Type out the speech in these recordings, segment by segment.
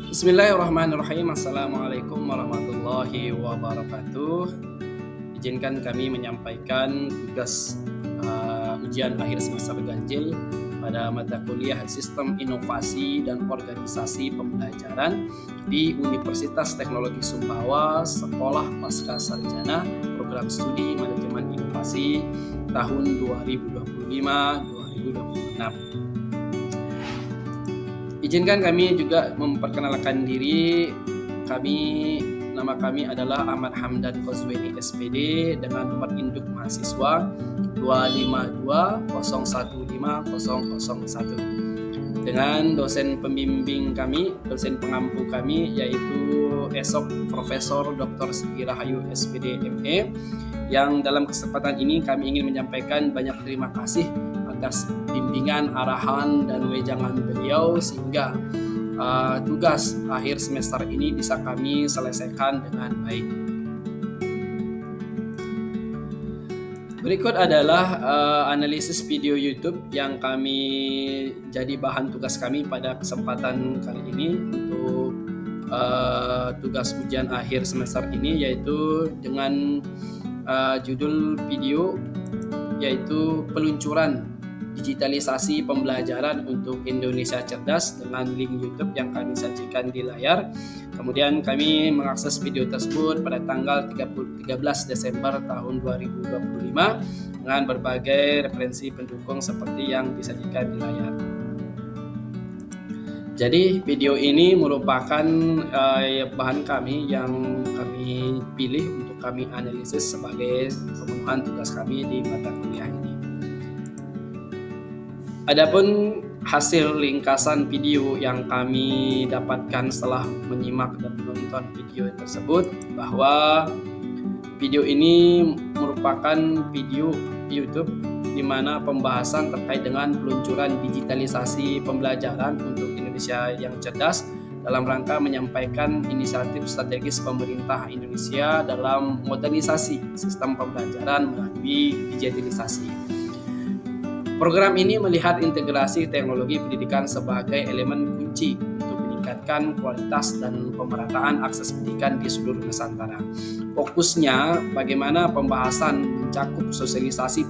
Bismillahirrahmanirrahim. Assalamualaikum warahmatullahi wabarakatuh. Izinkan kami menyampaikan tugas ujian akhir semester ganjil pada mata kuliah Sistem Inovasi dan Organisasi Pembelajaran di Universitas Teknologi Sumbawa, Sekolah Pasca Sarjana Program Studi Manajemen Inovasi tahun 2025-2026. Izinkan kami juga memperkenalkan diri. Nama kami adalah Ahmad Hamdan Kozweni SPD dengan nomor induk mahasiswa 252015001 dengan dosen pembimbing kami, dosen pengampu kami yaitu Esok Profesor Dr. Sri Rahayu SPD ME, yang dalam kesempatan ini kami ingin menyampaikan banyak terima kasih atas bimbingan, arahan, dan wejangan beliau sehingga tugas akhir semester ini bisa kami selesaikan dengan baik. Berikut adalah analisis video YouTube yang kami jadi bahan tugas kami pada kesempatan kali ini untuk tugas ujian akhir semester ini, yaitu dengan judul video yaitu peluncuran digitalisasi pembelajaran untuk Indonesia Cerdas dengan link YouTube yang kami sajikan di layar. Kemudian kami mengakses video tersebut pada tanggal 13 Desember tahun 2025 dengan berbagai referensi pendukung seperti yang disajikan di layar. Jadi video ini merupakan bahan kami yang kami pilih untuk kami analisis sebagai pemenuhan tugas kami di mata kuliah ini. Adapun hasil ringkasan video yang kami dapatkan setelah menyimak dan menonton video tersebut, bahwa video ini merupakan video YouTube di mana pembahasan terkait dengan peluncuran digitalisasi pembelajaran untuk Indonesia yang cerdas dalam rangka menyampaikan inisiatif strategis pemerintah Indonesia dalam modernisasi sistem pembelajaran melalui digitalisasi. Program ini melihat integrasi teknologi pendidikan sebagai elemen kunci untuk meningkatkan kualitas dan pemerataan akses pendidikan di seluruh Nusantara. Fokusnya bagaimana pembahasan mencakup sosialisasi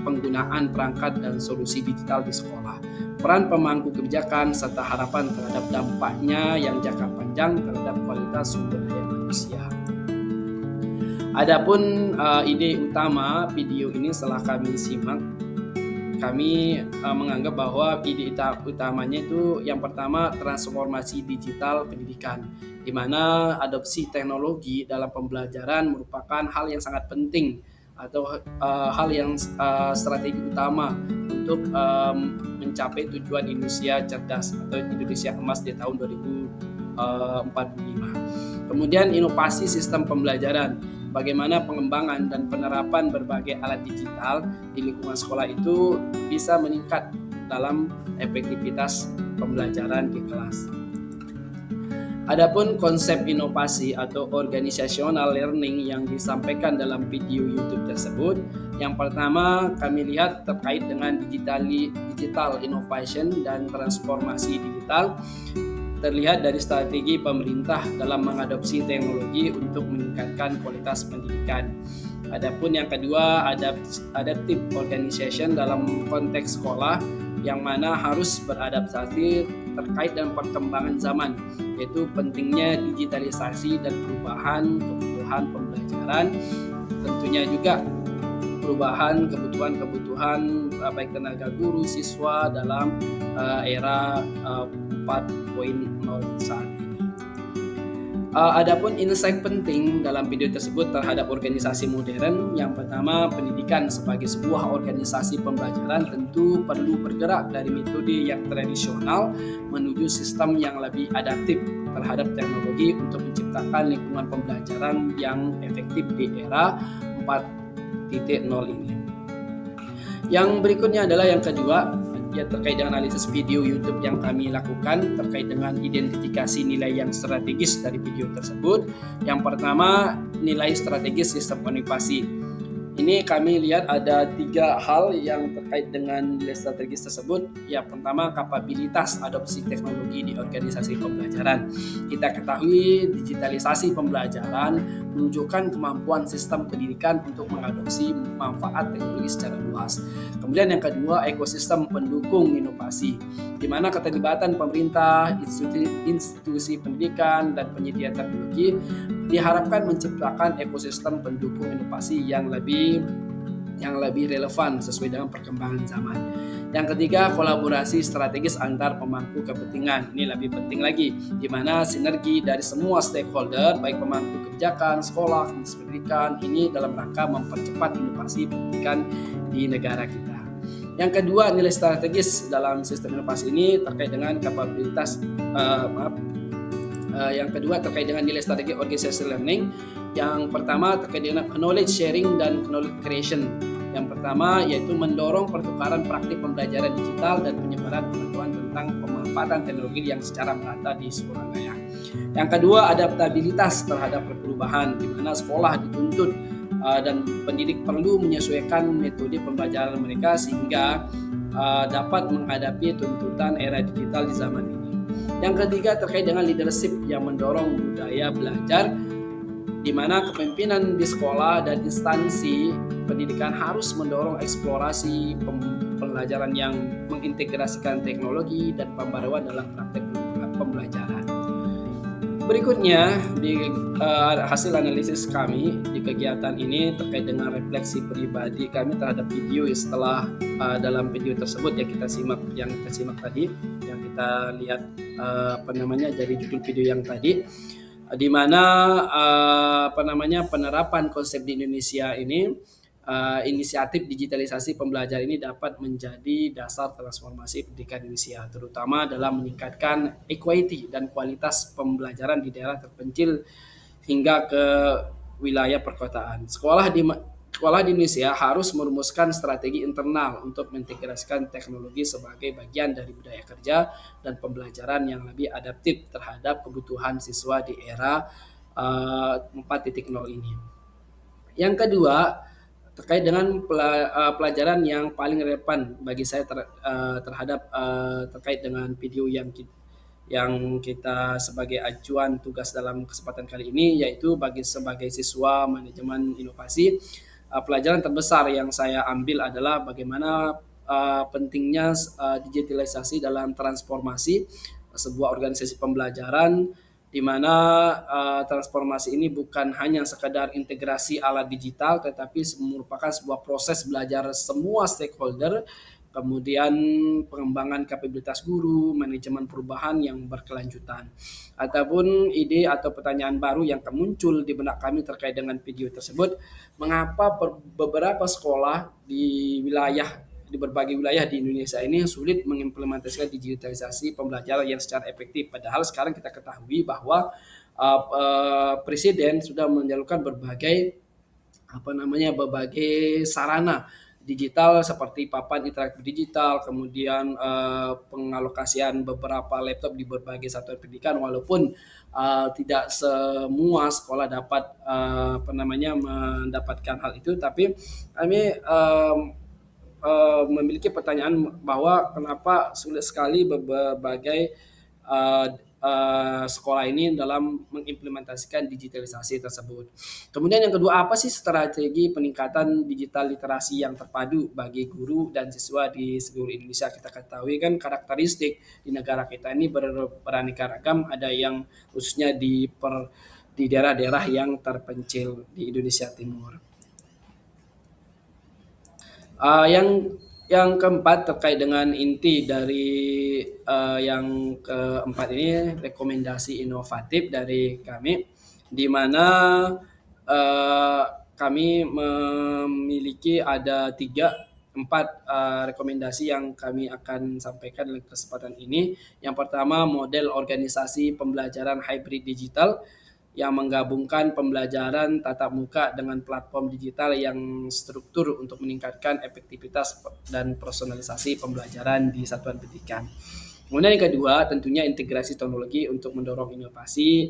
penggunaan perangkat dan solusi digital di sekolah, peran pemangku kebijakan, serta harapan terhadap dampaknya yang jangka panjang terhadap kualitas sumber daya manusia. Adapun ide utama video ini setelah kami simak, kami menganggap bahwa ide utamanya itu yang pertama transformasi digital pendidikan, di mana adopsi teknologi dalam pembelajaran merupakan hal yang sangat penting atau hal yang strategi utama untuk mencapai tujuan Indonesia cerdas atau Indonesia emas di tahun 2045. Kemudian inovasi sistem pembelajaran. Bagaimana pengembangan dan penerapan berbagai alat digital di lingkungan sekolah itu bisa meningkat dalam efektivitas pembelajaran di kelas. Adapun konsep inovasi atau organizational learning yang disampaikan dalam video YouTube tersebut, yang pertama kami lihat terkait dengan digital innovation dan transformasi digital, terlihat dari strategi pemerintah dalam mengadopsi teknologi untuk meningkatkan kualitas pendidikan. Adapun yang kedua, adaptive organization dalam konteks sekolah yang mana harus beradaptasi terkait dengan perkembangan zaman, yaitu pentingnya digitalisasi dan perubahan kebutuhan pembelajaran, tentunya juga perubahan kebutuhan baik tenaga guru, siswa dalam era 4.0 saat ini. Adapun insight penting dalam video tersebut terhadap organisasi modern, yang pertama, pendidikan sebagai sebuah organisasi pembelajaran tentu perlu bergerak dari metode yang tradisional menuju sistem yang lebih adaptif terhadap teknologi untuk menciptakan lingkungan pembelajaran yang efektif di era 4.0 ini. Yang berikutnya adalah yang kedua, ya terkait dengan analisis video YouTube yang kami lakukan terkait dengan identifikasi nilai yang strategis dari video tersebut. Yang pertama, nilai strategis sistem inovasi. Ini kami lihat ada 3 hal yang terkait dengan nilai strategis tersebut. Yang pertama, kapabilitas adopsi teknologi di organisasi pembelajaran. Kita ketahui digitalisasi pembelajaran menunjukkan kemampuan sistem pendidikan untuk mengadopsi manfaat teknologi secara luas. Kemudian yang kedua, ekosistem pendukung inovasi, di mana keterlibatan pemerintah, institusi pendidikan, dan penyedia teknologi diharapkan menciptakan ekosistem pendukung inovasi yang lebih relevan sesuai dengan perkembangan zaman. Yang ketiga, kolaborasi strategis antar pemangku kepentingan. Ini lebih penting lagi, di mana sinergi dari semua stakeholder, baik pemangku kebijakan, sekolah, pendidikan, ini dalam rangka mempercepat inovasi pendidikan di negara kita. Yang kedua, nilai strategis dalam sistem inovasi ini terkait dengan kapabilitas yang kedua terkait dengan nilai strategi organizational learning. Yang pertama terkait dengan knowledge sharing dan knowledge creation. Yang pertama yaitu mendorong pertukaran praktik pembelajaran digital dan penyebaran pengetahuan tentang pemanfaatan teknologi yang secara merata di seluruh wilayah. Yang kedua, adaptabilitas terhadap perubahan, di mana sekolah dituntut dan pendidik perlu menyesuaikan metode pembelajaran mereka sehingga dapat menghadapi tuntutan era digital di zaman ini. Yang ketiga terkait dengan leadership yang mendorong budaya belajar, di mana kepemimpinan di sekolah dan instansi pendidikan harus mendorong eksplorasi pembelajaran yang mengintegrasikan teknologi dan pembaruan dalam praktek pembelajaran. Berikutnya, di hasil analisis kami di kegiatan ini terkait dengan refleksi pribadi kami terhadap video setelah dalam video tersebut yang kita simak tadi, yang kita lihat dari judul video yang tadi, di mana penerapan konsep di Indonesia ini, inisiatif digitalisasi pembelajaran ini dapat menjadi dasar transformasi pendidikan Indonesia, terutama dalam meningkatkan equity dan kualitas pembelajaran di daerah terpencil hingga ke wilayah perkotaan. Sekolah di Indonesia harus merumuskan strategi internal untuk mengintegrasikan teknologi sebagai bagian dari budaya kerja dan pembelajaran yang lebih adaptif terhadap kebutuhan siswa di era 4.0 ini. Yang kedua, terkait dengan pelajaran yang paling relevan bagi saya terhadap terkait dengan video yang kita sebagai acuan tugas dalam kesempatan kali ini, yaitu sebagai siswa manajemen inovasi, pelajaran terbesar yang saya ambil adalah bagaimana pentingnya digitalisasi dalam transformasi sebuah organisasi pembelajaran, di mana transformasi ini bukan hanya sekedar integrasi alat digital, tetapi merupakan sebuah proses belajar semua stakeholder, kemudian pengembangan kapabilitas guru, manajemen perubahan yang berkelanjutan. Ataupun ide atau pertanyaan baru yang muncul di benak kami terkait dengan video tersebut, mengapa beberapa sekolah di berbagai wilayah di Indonesia ini sulit mengimplementasikan digitalisasi pembelajaran yang secara efektif. Padahal sekarang kita ketahui bahwa Presiden sudah menyalurkan berbagai sarana digital seperti papan interaktif digital, kemudian pengalokasian beberapa laptop di berbagai satuan pendidikan, walaupun tidak semua sekolah dapat mendapatkan hal itu, tapi kami memiliki pertanyaan bahwa kenapa sulit sekali berbagai sekolah ini dalam mengimplementasikan digitalisasi tersebut. Kemudian yang kedua, apa sih strategi peningkatan digital literasi yang terpadu bagi guru dan siswa di seluruh Indonesia? Kita ketahui kan karakteristik di negara kita ini beraneka ragam, ada yang khususnya di daerah-daerah yang terpencil di Indonesia Timur. Yang keempat terkait dengan inti dari yang keempat ini, rekomendasi inovatif dari kami, di mana kami memiliki ada 4 rekomendasi yang kami akan sampaikan dalam kesempatan ini. Yang pertama, model organisasi pembelajaran hybrid digital yang menggabungkan pembelajaran tatap muka dengan platform digital yang struktur untuk meningkatkan efektivitas dan personalisasi pembelajaran di satuan pendidikan. Kemudian yang kedua, tentunya integrasi teknologi untuk mendorong inovasi,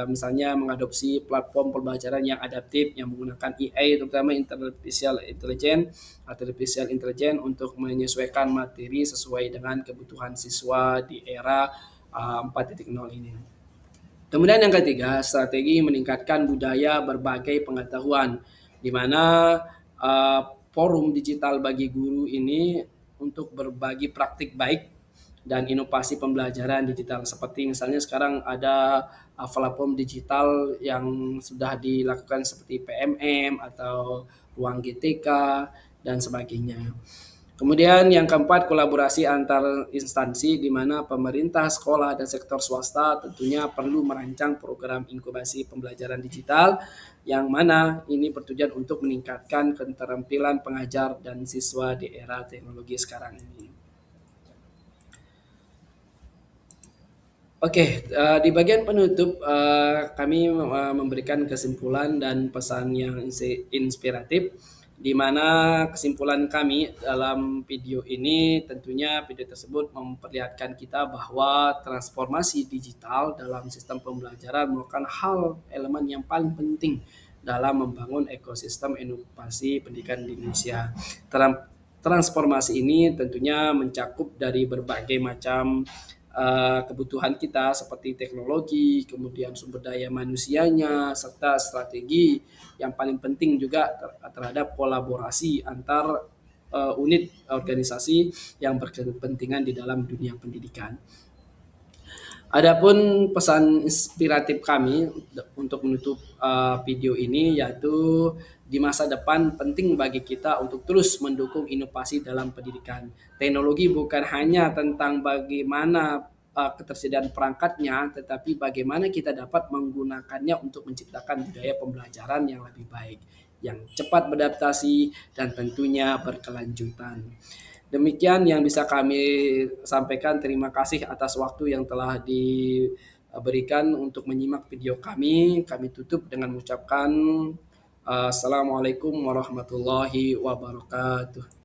misalnya mengadopsi platform pembelajaran yang adaptif yang menggunakan AI, terutama artificial intelligence untuk menyesuaikan materi sesuai dengan kebutuhan siswa di era 4.0 ini. Kemudian yang ketiga, strategi meningkatkan budaya berbagai pengetahuan, di mana uh, forum digital bagi guru ini untuk berbagi praktik baik dan inovasi pembelajaran digital. Seperti misalnya sekarang ada platform digital yang sudah dilakukan seperti PMM atau ruang GTK dan sebagainya. Kemudian yang keempat, kolaborasi antar instansi di mana pemerintah, sekolah, dan sektor swasta tentunya perlu merancang program inkubasi pembelajaran digital yang mana ini bertujuan untuk meningkatkan keterampilan pengajar dan siswa di era teknologi sekarang ini. Oke, di bagian penutup kami memberikan kesimpulan dan pesan yang inspiratif, di mana kesimpulan kami dalam video ini tentunya video tersebut memperlihatkan kita bahwa transformasi digital dalam sistem pembelajaran merupakan hal elemen yang paling penting dalam membangun ekosistem inovasi pendidikan di Indonesia. Transformasi ini tentunya mencakup dari berbagai macam kebutuhan kita seperti teknologi, kemudian sumber daya manusianya, serta strategi yang paling penting juga terhadap kolaborasi antar unit organisasi yang berkepentingan di dalam dunia pendidikan. Adapun pesan inspiratif kami untuk menutup video ini yaitu di masa depan penting bagi kita untuk terus mendukung inovasi dalam pendidikan. Teknologi bukan hanya tentang bagaimana ketersediaan perangkatnya, tetapi bagaimana kita dapat menggunakannya untuk menciptakan budaya pembelajaran yang lebih baik, yang cepat beradaptasi dan tentunya berkelanjutan. Demikian yang bisa kami sampaikan. Terima kasih atas waktu yang telah diberikan untuk menyimak video kami. Kami tutup dengan mengucapkan Assalamualaikum warahmatullahi wabarakatuh.